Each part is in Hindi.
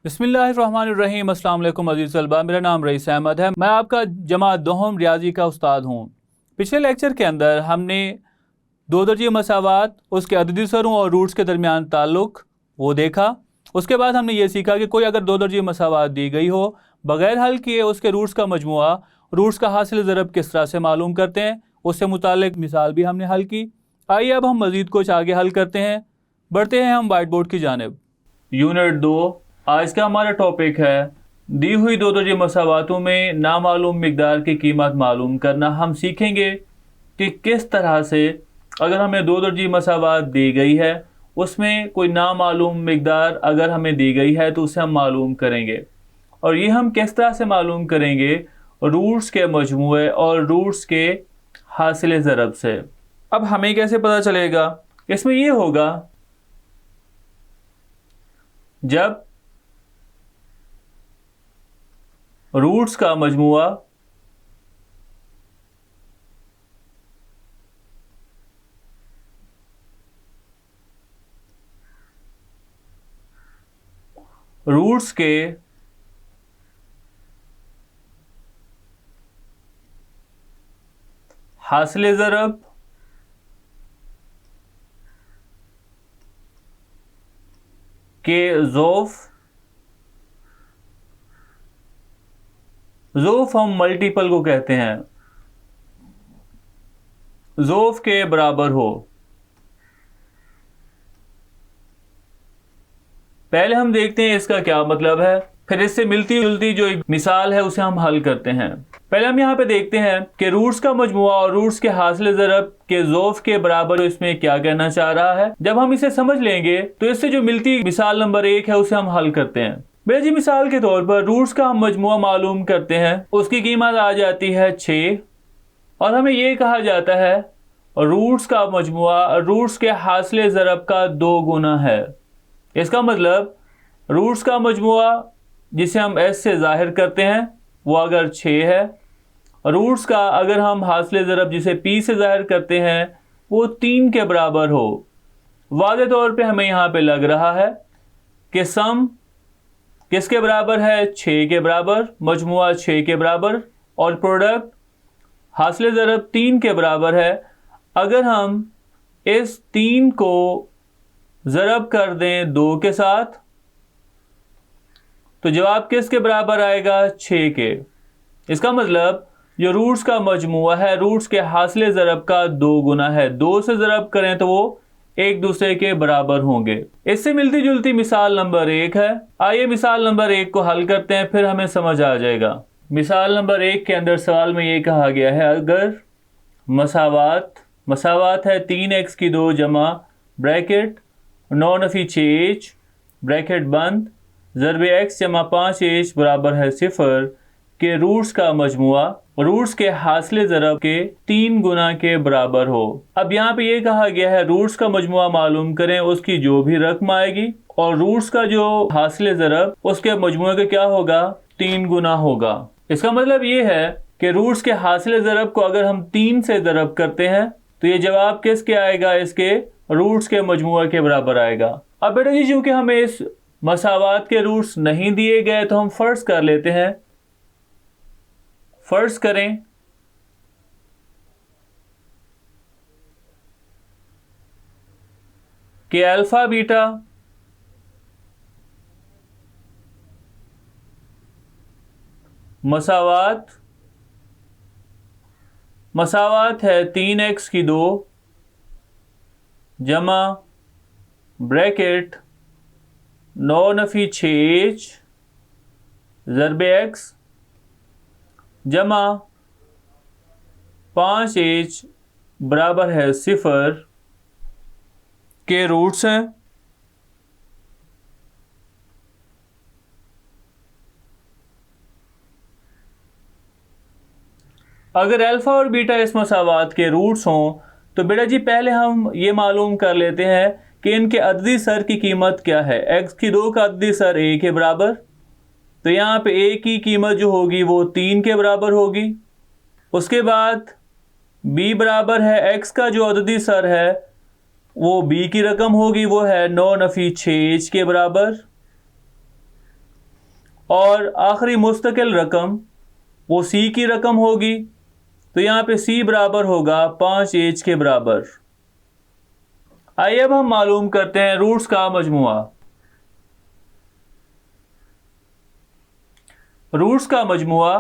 बिस्मिल्लाहिर्रहमानिर्रहीम। अस्सलाम वालेकुम अज़ीज़ तलबा, मेरा नाम रईस अहमद है। मैं आपका जमात दोहम रियाजी का उस्ताद हूँ। पिछले लेक्चर के अंदर हमने दो दर्जे मसावात, उसके अददी सरों और रूट्स के दरमियान ताल्लुक़ वो देखा। उसके बाद हमने ये सीखा कि कोई अगर दो दर्जे मसावात दी गई हो बग़ैर हल किए उसके रूट्स का मजमुआ, रूट्स का हासिल ज़रब किस तरह से मालूम करते हैं, उससे मुताल्लिक़ मिसाल भी हमने हल की। आइए अब हम मज़ीद कुछ आगे हल करते हैं। बढ़ते हैं हम वाइट बोर्ड की जानिब। यूनिट 2, आज का हमारा टॉपिक है दी हुई दो दर्जे मसावातों में नामालूम मिकदार की कीमत मालूम करना। हम सीखेंगे कि किस तरह से अगर हमें दो दर्जे मसावात दी गई है उसमें कोई नामालूम मिकदार अगर हमें दी गई है तो उसे हम मालूम करेंगे। और ये हम किस तरह से मालूम करेंगे? रूट्स के मजमूए और रूट्स के हासिल ज़रब से। अब हमें कैसे पता चलेगा? इसमें ये होगा जब रूट्स का मजमुआ रूट्स के हासिल ज़रब के ज़ोफ़ हम मल्टीपल को कहते हैं, ज़ोफ़ के बराबर हो। पहले हम देखते हैं इसका क्या मतलब है, फिर इससे मिलती जुलती जो एक मिसाल है उसे हम हल करते हैं। पहले हम यहाँ पे देखते हैं कि रूट्स का मजमुआ और रूट्स के हासिल ज़रब के ज़ोफ़ के बराबर इसमें क्या कहना चाह रहा है। जब हम इसे समझ लेंगे तो इससे जो मिलती मिसाल नंबर 1 है उसे हम हल करते हैं। बेजी मिसाल के तौर पर रूट्स का हम मजमुआ मालूम करते हैं, उसकी कीमत आ जाती है 6 और हमें ये कहा जाता है रूट्स का मजमुआ रूट्स के हासिल ज़रब का 2 गुना है। इसका मतलब रूट्स का मजमुआ जिसे हम s से ज़ाहिर करते हैं वो अगर 6 है, रूट्स का अगर हम हासिल ज़रब जिसे p से ज़ाहिर करते हैं वो 3 के बराबर हो। वाज़े तौर पे हमें यहाँ पे लग रहा है कि सम किसके बराबर है? 6 के बराबर, मजमुआ 6 के बराबर और प्रोडक्ट हासिल ज़रब 3 के बराबर है। अगर हम इस 3 को ज़रब कर दें 2 के साथ तो जवाब किसके बराबर आएगा? 6 के। इसका मतलब जो रूट्स का मजमुआ है रूट्स के हासिल ज़रब का 2 गुना है। 2 से ज़रब करें तो वो एक दूसरे के बराबर होंगे। इससे मिलती जुलती मिसाल नंबर 1 है। आइए मिसाल नंबर 1 को हल करते हैं, फिर हमें समझ आ जाएगा। मिसाल नंबर 1 के अंदर सवाल में ये कहा गया है अगर मसावात है 3x की 2 जमा ब्रैकेट 9 नफी 6h ब्रैकेट बंद ज़रब x जमा 5h बराबर है 0 के रूट्स का मजमुआ रूट्स के हासिल ज़रब के 3 गुना के बराबर हो। अब यहाँ पे ये कहा गया है रूट्स का मजमुआ मालूम करें, उसकी जो भी रकम आएगी और रूट्स का जो हासिल ज़रब उसके मजमुए का क्या होगा? 3 गुना होगा। इसका मतलब ये है कि रूट्स के हासिल ज़रब को अगर हम 3 से ज़रब करते हैं तो ये जवाब किसके आएगा? इसके रूट्स के मजमुए के बराबर आएगा। अब बेटा जी चूँकि हमें इस मसावात के रूट्स नहीं दिए गए तो हम फ़र्ज़ कर लेते हैं, फ़र्ज़ करें कि अल्फ़ा बीटा मसावात है 3x की 2 जमा ब्रैकेट 9 नफी 6h ज़रब x जमा 5h बराबर है 0 के रूट्स हैं। अगर अल्फ़ा और बीटा इस मसावात के रूट्स हों तो बेटा जी पहले हम ये मालूम कर लेते हैं कि इनके अददी सर की कीमत क्या है। x की 2 का अददी सर a के बराबर, तो यहाँ पे a की कीमत जो होगी वो 3 के बराबर होगी। उसके बाद b बराबर है x का जो अददी सर है वो b की रकम होगी, वो है 9 नफी 6h के बराबर। और आखिरी मुस्तकिल रकम वो सी की रकम होगी। तो यहाँ पे सी बराबर होगा 5h के बराबर। आइए अब हम मालूम करते हैं रूट्स का मजमुआ। रूट्स का मजमुआ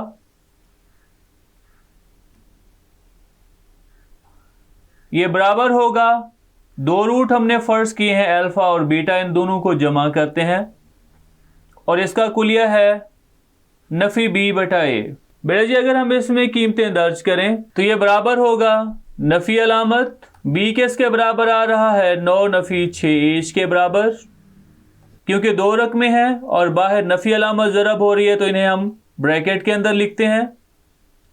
ये बराबर होगा, दो रूट हमने फर्ज किए हैं अल्फा और बीटा, इन दोनों को जमा करते हैं और इसका कुलिया है नफी बी बटा ए। बेटा जी अगर हम इसमें कीमतें दर्ज करें तो ये बराबर होगा नफी अलामत बी किसके बराबर आ रहा है 9 नफी 6h के बराबर, क्योंकि दो रकमें हैं और बाहर नफी अलामत ज़रब हो रही है तो इन्हें हम ब्रैकेट के अंदर लिखते हैं,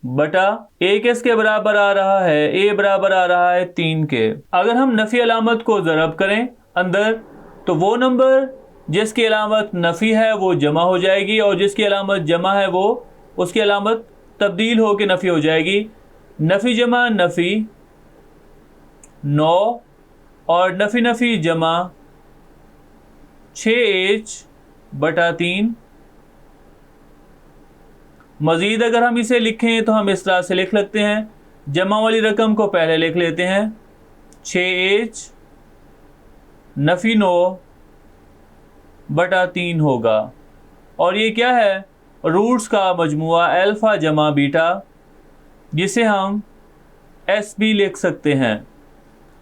बटा ए किसके बराबर आ रहा है, ए बराबर आ रहा है 3 के। अगर हम नफी अलामत को ज़रब करें अंदर तो वो नंबर जिसकी अलामत नफ़ी है वो जमा हो जाएगी और जिसकी अलामत जमा है वो उसकी अलामत तब्दील हो के नफ़ी हो जाएगी। नफ़ी जमा नफ़ी 9 और नफ़ी नफ़ी जमा 6h बटा 3। मज़ीद अगर हम इसे लिखें तो हम इस तरह से लिख सकते हैं, जमा वाली रकम को पहले लिख लेते हैं 6h नफ़ी 9 बटा 3 होगा और ये क्या है रूट्स का मजमुआ अल्फ़ा जमा बीटा, जिसे हम एस भी लिख सकते हैं।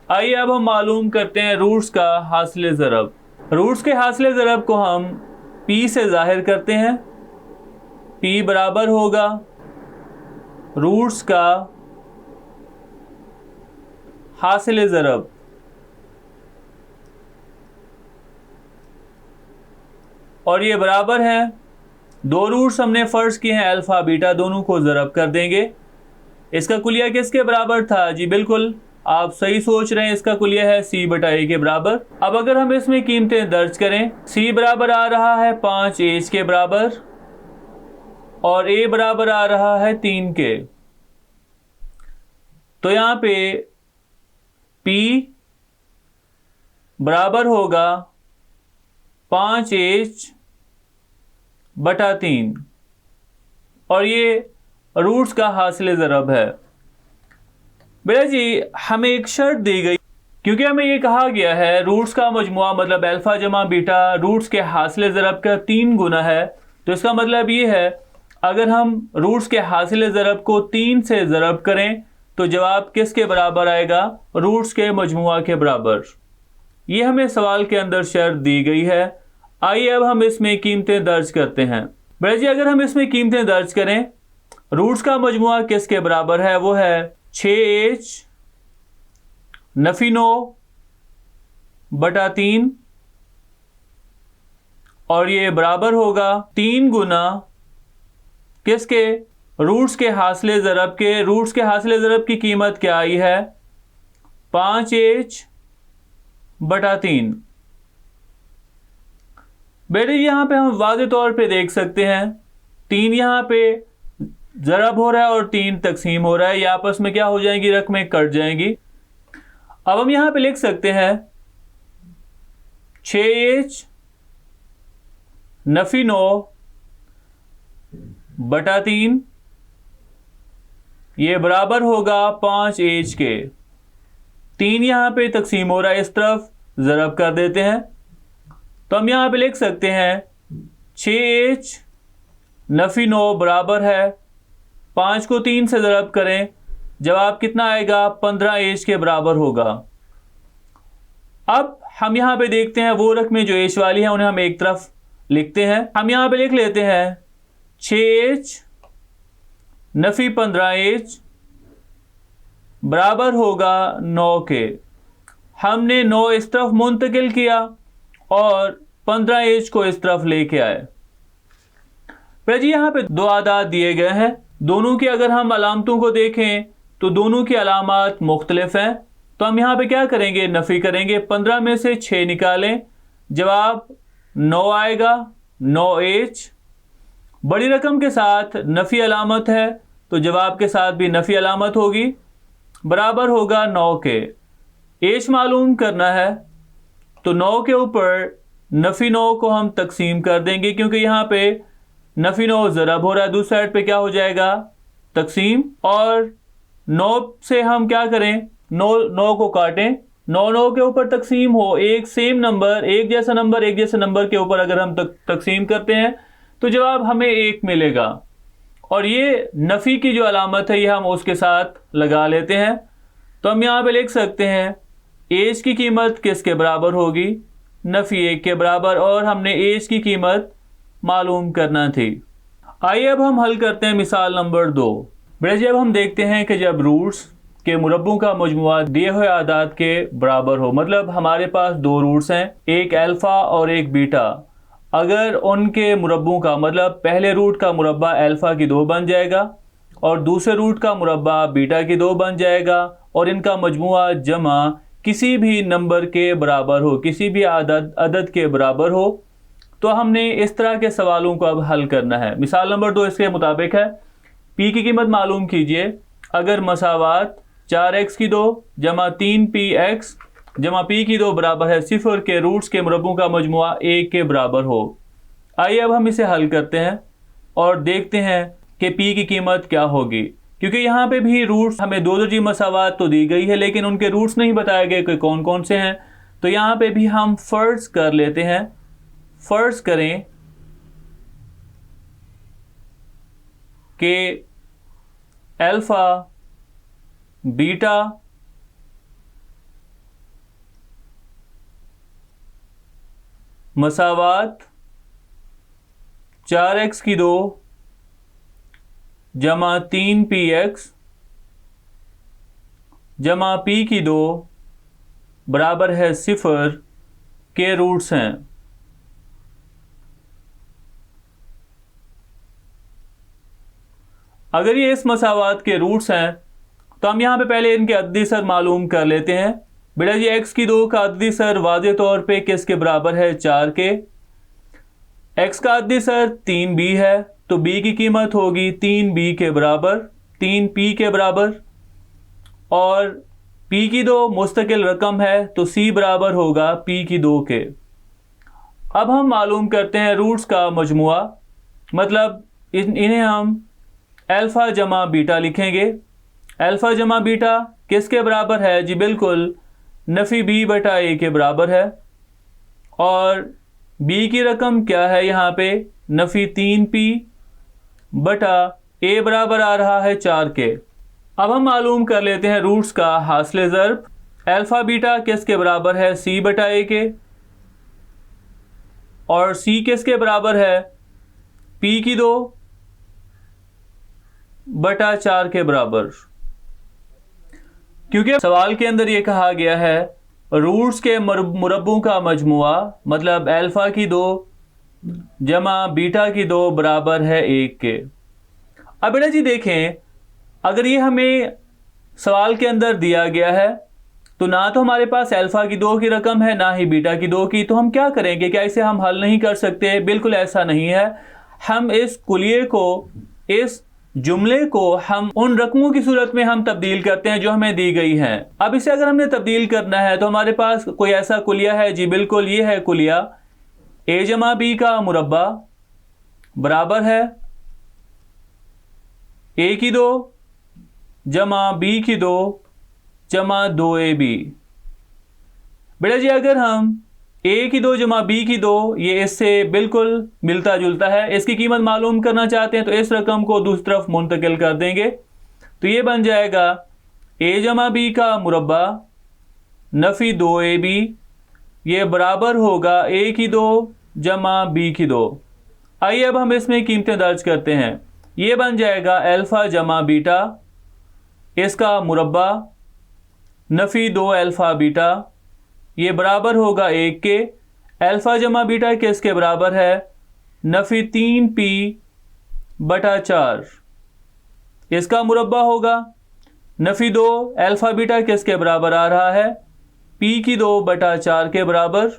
आइए अब हम मालूम करते हैं रूट्स का हासिल ज़रब। रूट्स के हासिल ज़रब को हम पी से ज़ाहिर करते हैं। पी बराबर होगा रूट्स का हासिल ज़रब और ये बराबर है, दो रूट्स हमने फ़र्ज किए हैं अल्फ़ा बीटा, दोनों को ज़रब कर देंगे। इसका कुलिया किसके बराबर था? जी बिल्कुल आप सही सोच रहे हैं, इसका कुलिया है सी बटा ए के बराबर। अब अगर हम इसमें कीमतें दर्ज करें, सी बराबर आ रहा है 5h के बराबर और ए बराबर आ रहा है 3 के। तो यहाँ पे P बराबर होगा 5h बटा 3 और ये रूट्स का हासिल ज़रब है। बेटा जी हमें एक शर्त दी गई, क्योंकि हमें ये कहा गया है रूट्स का मजमुआ मतलब अल्फ़ा जमा बीटा रूट्स के हासिल ज़रब का 3 गुना है, तो इसका मतलब ये है अगर हम रूट्स के हासिल ज़रब को 3 से ज़रब करें तो जवाब किसके बराबर आएगा? रूट्स के मजमुआ के बराबर। ये हमें सवाल के अंदर शर्त दी गई है। आइए अब हम इसमें कीमतें दर्ज करते हैं। बेटा जी अगर हम इसमें कीमतें दर्ज करें, रूट्स का मजमुआ किसके बराबर है? वो है 6h नफ़ी 9 बटा 3 और ये बराबर होगा 3 गुना किसके? रूट्स के हासिल ज़रब के। रूट्स के हासिल ज़रब की कीमत क्या आई है? 5h बटा 3। बेटे यहाँ पे हम वाज़े तौर पे देख सकते हैं 3 यहाँ पे ज़रब हो रहा है और 3 तकसीम हो रहा है, ये आपस में क्या हो जाएंगी? रकमें कट जाएंगी। अब हम यहाँ पे लिख सकते हैं 6h नफ़ी 9 बटा 3 ये बराबर होगा 5h के। 3 यहाँ पे तकसीम हो रहा है, इस तरफ ज़रब कर देते हैं तो हम यहाँ पे लिख सकते हैं 6h नफ़ी 9 बराबर है 5 को 3 से ज़रब करें, जवाब कितना आएगा? 15h के बराबर होगा। अब हम यहाँ पे देखते हैं वो रकमें जो एच वाली हैं उन्हें हम एक तरफ लिखते हैं। हम यहाँ पे लिख लेते हैं 6h नफ़ी 15h बराबर होगा 9 के। हमने 9 इस तरफ मुंतकिल किया और 15h को इस तरफ लेके आए। पर जी यहाँ पे दो आदाद दिए गए हैं, दोनों की अगर हम अलामतों को देखें तो दोनों की अलामात मुख्तलिफ हैं, तो हम यहाँ पे क्या करेंगे? नफ़ी करेंगे। 15 में से 6 निकालें, जवाब 9 आएगा। 9h बड़ी रकम के साथ नफ़ी अलामत है तो जवाब के साथ भी नफ़ी अलामत होगी, बराबर होगा 9 के। एच मालूम करना है तो 9 के ऊपर नफ़ी 9 को हम तकसीम कर देंगे, क्योंकि यहाँ पे नफी 9 ज़रब हो रहा है, दूसरी साइड पे क्या हो जाएगा तकसीम, और 9 से हम क्या करें, 9 को काटें, 9 के ऊपर तकसीम हो, एक सेम नंबर, एक जैसा नंबर के ऊपर अगर हम तकसीम करते हैं तो जवाब हमें 1 मिलेगा। और ये नफ़ी की जो अलामत है ये हम उसके साथ लगा लेते हैं। तो हम यहाँ पे लिख सकते हैं एज की कीमत किसके बराबर होगी, नफ़ी 1 के बराबर, और हमने एज की कीमत मालूम करना थी। आइए अब हम हल करते हैं मिसाल नंबर 2। बेटा जी अब हम देखते हैं कि जब रूट्स के मुरब्बों का मजमुआ दिए हुए आदाद के बराबर हो, मतलब हमारे पास 2 रूट्स हैं, एक अल्फ़ा और एक बीटा, अगर उनके मुरब्बों का मतलब पहले रूट का मुरब्बा अल्फ़ा की 2 बन जाएगा और दूसरे रूट का मुरब्बा बीटा की 2 बन जाएगा, और इनका मजमुआ जमा किसी भी नंबर के बराबर हो, किसी भी अदद के बराबर हो, तो हमने इस तरह के सवालों को अब हल करना है। मिसाल नंबर 2 इसके मुताबिक है, पी की कीमत मालूम कीजिए अगर मसावात 4x की 2 जमा 3px जमा पी की 2 बराबर है 0 के रूट्स के मुरब्बों का मजमुआ 1 के बराबर हो। आइए अब हम इसे हल करते हैं और देखते हैं कि पी की कीमत क्या होगी, क्योंकि यहाँ पे भी रूट्स हमें दो जी मसावात तो दी गई है लेकिन उनके रूट्स नहीं बताए गए कि कौन कौन से हैं। तो यहाँ पे भी हम फ़र्ज़ कर लेते हैं, फ़र्ज़ करें कि अल्फ़ा बीटा मसावात 4x की 2 जमा 3px जमा p की 2 बराबर है 0 के रूट्स हैं। अगर ये इस मसावात के रूट्स हैं तो हम यहाँ पे पहले इनके अददी सर मालूम कर लेते हैं। बेटा जी x की 2 का अददी सर वाज़े तौर पे किसके बराबर है, 4 के। x का अददी सर 3b है तो b की कीमत होगी 3b के बराबर, 3p के बराबर, और p की 2 मुस्तकिल रकम है तो c बराबर होगा p की 2 के। अब हम मालूम करते हैं रूट्स का मजमुआ, मतलब इन्हें हम अल्फ़ा जमा बीटा लिखेंगे। अल्फ़ा जमा बीटा किसके बराबर है जी, बिल्कुल नफ़ी b बटा a के बराबर है, और b की रकम क्या है यहाँ पे, नफ़ी 3p बटा a बराबर आ रहा है 4 के। अब हम मालूम कर लेते हैं रूट्स का हासिल ज़र्ब। अल्फ़ा बीटा किसके बराबर है, c बटा a के, और c किसके बराबर है, p की 2 बटा 4 के बराबर। क्योंकि सवाल के अंदर ये कहा गया है रूट्स के मुरब्बों का मजमुआ, मतलब अल्फ़ा की 2 जमा बीटा की 2 बराबर है 1 के। अब बेटा जी देखें, अगर ये हमें सवाल के अंदर दिया गया है तो ना तो हमारे पास अल्फ़ा की 2 की रकम है ना ही बीटा की 2 की, तो हम क्या करेंगे, क्या इसे हम हल नहीं कर सकते? बिल्कुल ऐसा नहीं है। हम इस कुलिये को, इस जुमले को हम उन रकमों की सूरत में हम तब्दील करते हैं जो हमें दी गई हैं। अब इसे अगर हमने तब्दील करना है तो हमारे पास कोई ऐसा कुलिया है जी, बिल्कुल ये है कुलिया, a जमा b का मुरब्बा बराबर है a की 2 जमा b की 2 जमा 2ab। बेटा जी अगर हम a की 2 जमा b की 2, ये इससे बिल्कुल मिलता जुलता है, इसकी कीमत मालूम करना चाहते हैं तो इस रकम को दूसरी तरफ मुंतकिल कर देंगे, तो ये बन जाएगा a जमा b का मुरब्बा नफ़ी 2ab, ये बराबर होगा a की 2 जमा b की 2। आइए अब हम इसमें कीमतें दर्ज करते हैं। ये बन जाएगा अल्फ़ा जमा बीटा, इसका मुरब्बा नफ़ी 2 अल्फ़ा बीटा, ये बराबर होगा 1 के। अल्फ़ा जमा बीटा किसके बराबर है, नफ़ी 3p बटा 4, इसका मुरब्बा होगा नफ़ी 2 अल्फ़ा बीटा किसके बराबर आ रहा है, p की 2 बटा 4 के बराबर,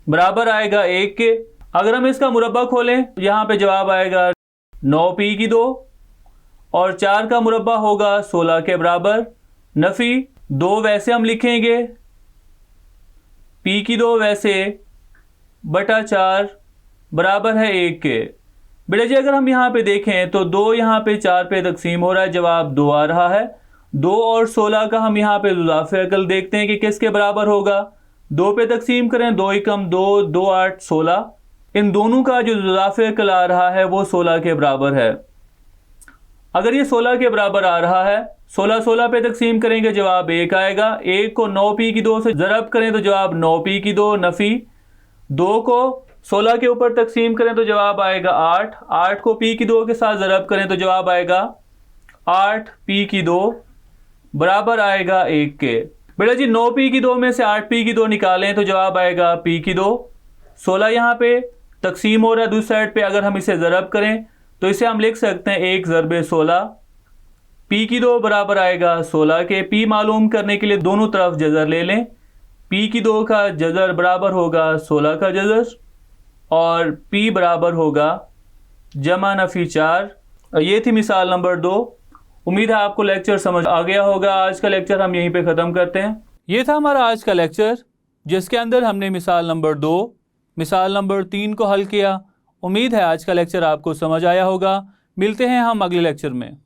बराबर आएगा 1 के। अगर हम इसका मुरब्बा खोलें यहाँ पे जवाब आएगा 9p की 2, और 4 का मुरब्बा होगा 16 के बराबर। नफ़ी 2 वैसे हम लिखेंगे, p की 2 वैसे बटा 4 बराबर है 1 के। बेटा जी अगर हम यहाँ पे देखें तो 2 यहाँ पे 4 पे तकसीम हो रहा है, जवाब 2 आ रहा है। 2 और 16 का हम यहाँ पे इजाफे अकल देखते हैं कि किसके बराबर होगा। 2 पे तकसीम करें, 2 एकम 2, 2 8 16। इन दोनों का जो इजाफे अकल आ रहा है वो 16 के बराबर है। अगर ये 16 के बराबर आ रहा है, 16 16 पे तकसीम करेंगे जवाब 1 आएगा। 1 को 9 पी की 2 से ज़रब करें तो जवाब 9 पी की 2 नफ़ी। 2 को 16 के ऊपर तकसीम करें तो जवाब आएगा 8। 8 को पी की 2 के साथ ज़रब करें तो जवाब आएगा 8 पी की 2 बराबर आएगा 1 के। बेटा जी 9 पी की 2 में से 8 पी की 2 निकालें तो जवाब आएगा पी की 2। 16 यहाँ पे तकसीम हो रहा है दूसरी साइड पे, अगर हम इसे ज़रब करें तो इसे हम लिख सकते हैं 1 ज़रबे 16। पी की 2 बराबर आएगा 16 के। पी मालूम करने के लिए दोनों तरफ जज़र ले लें। पी की 2 का जज़र बराबर होगा 16 का जज़र और पी बराबर होगा जमा नफ़ी 4। ये थी मिसाल नंबर 2। उम्मीद है आपको लेक्चर समझ आ गया होगा। आज का लेक्चर हम यहीं पे ख़त्म करते हैं। ये था हमारा आज का लेक्चर जिसके अंदर हमने मिसाल नंबर 2, मिसाल नंबर 3 को हल किया। उम्मीद है आज का लेक्चर आपको समझ आया होगा। मिलते हैं हम अगले लेक्चर में।